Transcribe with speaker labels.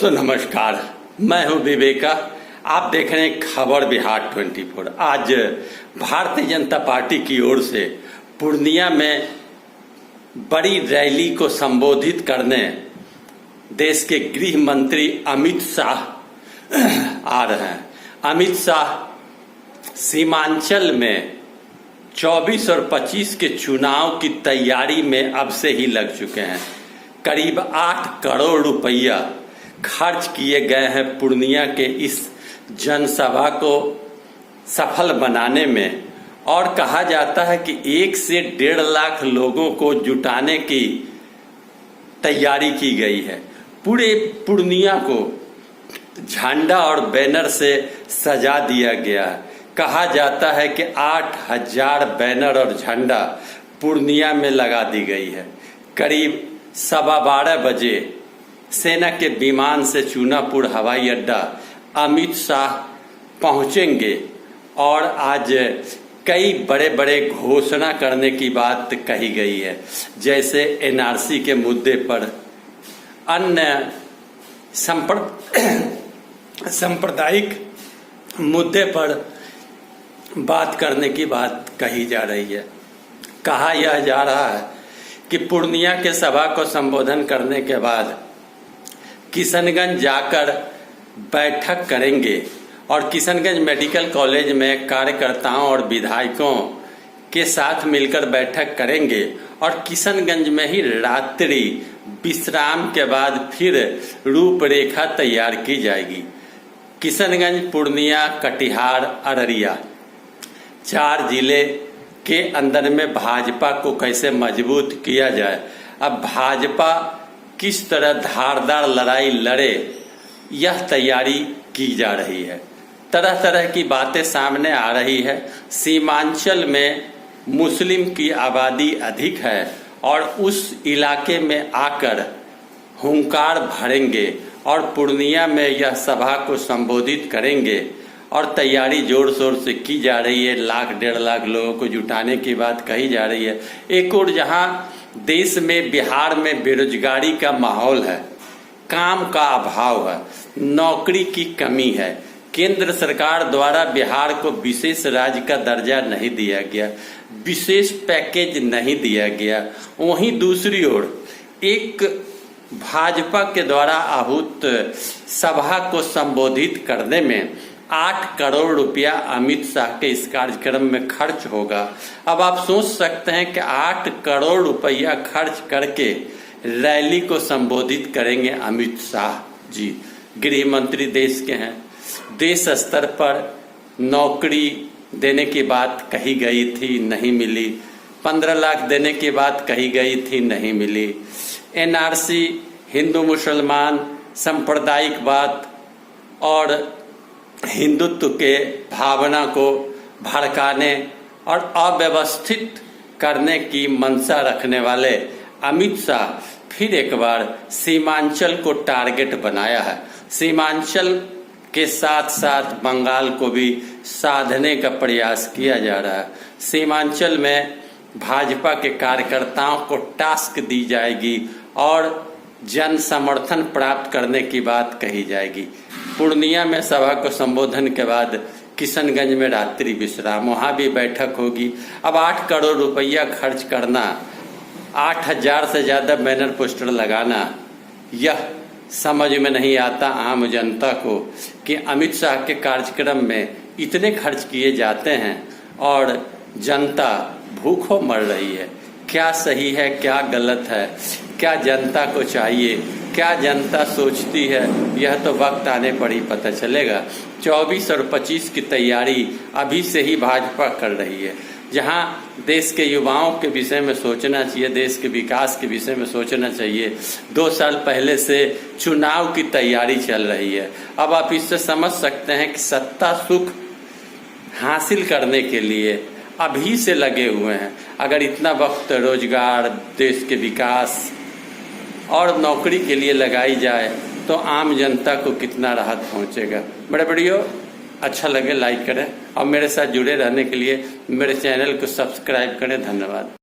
Speaker 1: दोस्तों नमस्कार, मैं हूं विवेका। आप देख रहे हैं खबर बिहार 24। आज भारतीय जनता पार्टी की ओर से पूर्णिया में बड़ी रैली को संबोधित करने देश के गृह मंत्री अमित शाह आ रहे हैं। अमित शाह सीमांचल में 24 और 25 के चुनाव की तैयारी में अब से ही लग चुके हैं। करीब 8 करोड़ रुपया खर्च किए गए हैं पूर्णिया के इस जनसभा को सफल बनाने में, और कहा जाता है कि 1 से 1.5 लाख लोगों को जुटाने की तैयारी की गई है। पूरे पूर्णिया को झंडा और बैनर से सजा दिया गया है। कहा जाता है कि 8000 बैनर और झंडा पूर्णिया में लगा दी गई है। करीब 12:15 बजे सेना के विमान से चूनापुर हवाई अड्डा अमित शाह पहुंचेंगे और आज कई बड़े बड़े घोषणा करने की बात कही गई है, जैसे एनआरसी के मुद्दे पर, अन्य सांप्रदायिक मुद्दे पर बात करने की बात कही जा रही है। कहा यह जा रहा है कि पूर्णिया के सभा को संबोधन करने के बाद किशनगंज जाकर बैठक करेंगे और किशनगंज मेडिकल कॉलेज में कार्यकर्ताओं और विधायकों के साथ मिलकर बैठक करेंगे और किशनगंज में ही रात्रि विश्राम के बाद फिर रूपरेखा तैयार की जाएगी। किशनगंज, पूर्णिया, कटिहार, अररिया 4 जिले के अंदर में भाजपा को कैसे मजबूत किया जाए, अब भाजपा किस तरह धारदार लड़ाई लड़े, यह तैयारी की जा रही है। तरह तरह की बातें सामने आ रही है। सीमांचल में मुस्लिम की आबादी अधिक है और उस इलाके में आकर हुंकार भरेंगे और पूर्णिया में यह सभा को संबोधित करेंगे और तैयारी जोर शोर से की जा रही है। 1 लाख 1.5 लाख लोगों को जुटाने की बात कही जा रही है। एक और जहां देश में, बिहार में बेरोजगारी का माहौल है, काम का अभाव है, नौकरी की कमी है, केंद्र सरकार द्वारा बिहार को विशेष राज्य का दर्जा नहीं दिया गया, विशेष पैकेज नहीं दिया गया। वहीं दूसरी ओर एक भाजपा के द्वारा आहूत सभा को संबोधित करने में 8 करोड़ रुपया अमित शाह के इस कार्यक्रम में खर्च होगा। अब आप सोच सकते हैं कि 8 करोड़ रुपया खर्च करके रैली को संबोधित करेंगे अमित शाह जी। गृह मंत्री देश के हैं। देश स्तर पर नौकरी देने की बात कही गई थी, नहीं मिली। 15 लाख देने की बात कही गई थी, नहीं मिली। एनआरसी, हिंदू मुसलमान सांप्रदायिक बात और हिंदुत्व के भावना को भड़काने और अव्यवस्थित करने की मंशा रखने वाले अमित शाह फिर एक बार सीमांचल को टारगेट बनाया है। सीमांचल के साथ साथ बंगाल को भी साधने का प्रयास किया जा रहा है। सीमांचल में भाजपा के कार्यकर्ताओं को टास्क दी जाएगी और जन समर्थन प्राप्त करने की बात कही जाएगी। पूर्णिया में सभा को संबोधन के बाद किशनगंज में रात्रि विश्राम, वहां भी बैठक होगी। अब 8 करोड़ रुपया खर्च करना, 8000 से ज्यादा बैनर पोस्टर लगाना, यह समझ में नहीं आता आम जनता को कि अमित शाह के कार्यक्रम में इतने खर्च किए जाते हैं और जनता भूखों मर रही है। क्या सही है, क्या गलत है, क्या जनता को चाहिए, क्या जनता सोचती है, यह तो वक्त आने पर ही पता चलेगा। 24 और 25 की तैयारी अभी से ही भाजपा कर रही है। जहां देश के युवाओं के विषय में सोचना चाहिए, देश के विकास के विषय में सोचना चाहिए, 2 साल पहले से चुनाव की तैयारी चल रही है। अब आप इससे समझ सकते हैं कि सत्ता सुख हासिल करने के लिए अभी से लगे हुए हैं। अगर इतना वक्त रोजगार, देश के विकास और नौकरी के लिए लगाई जाए तो आम जनता को कितना राहत पहुंचेगा। बड़े वीडियो अच्छा लगे लाइक करें और मेरे साथ जुड़े रहने के लिए मेरे चैनल को सब्सक्राइब करें। धन्यवाद।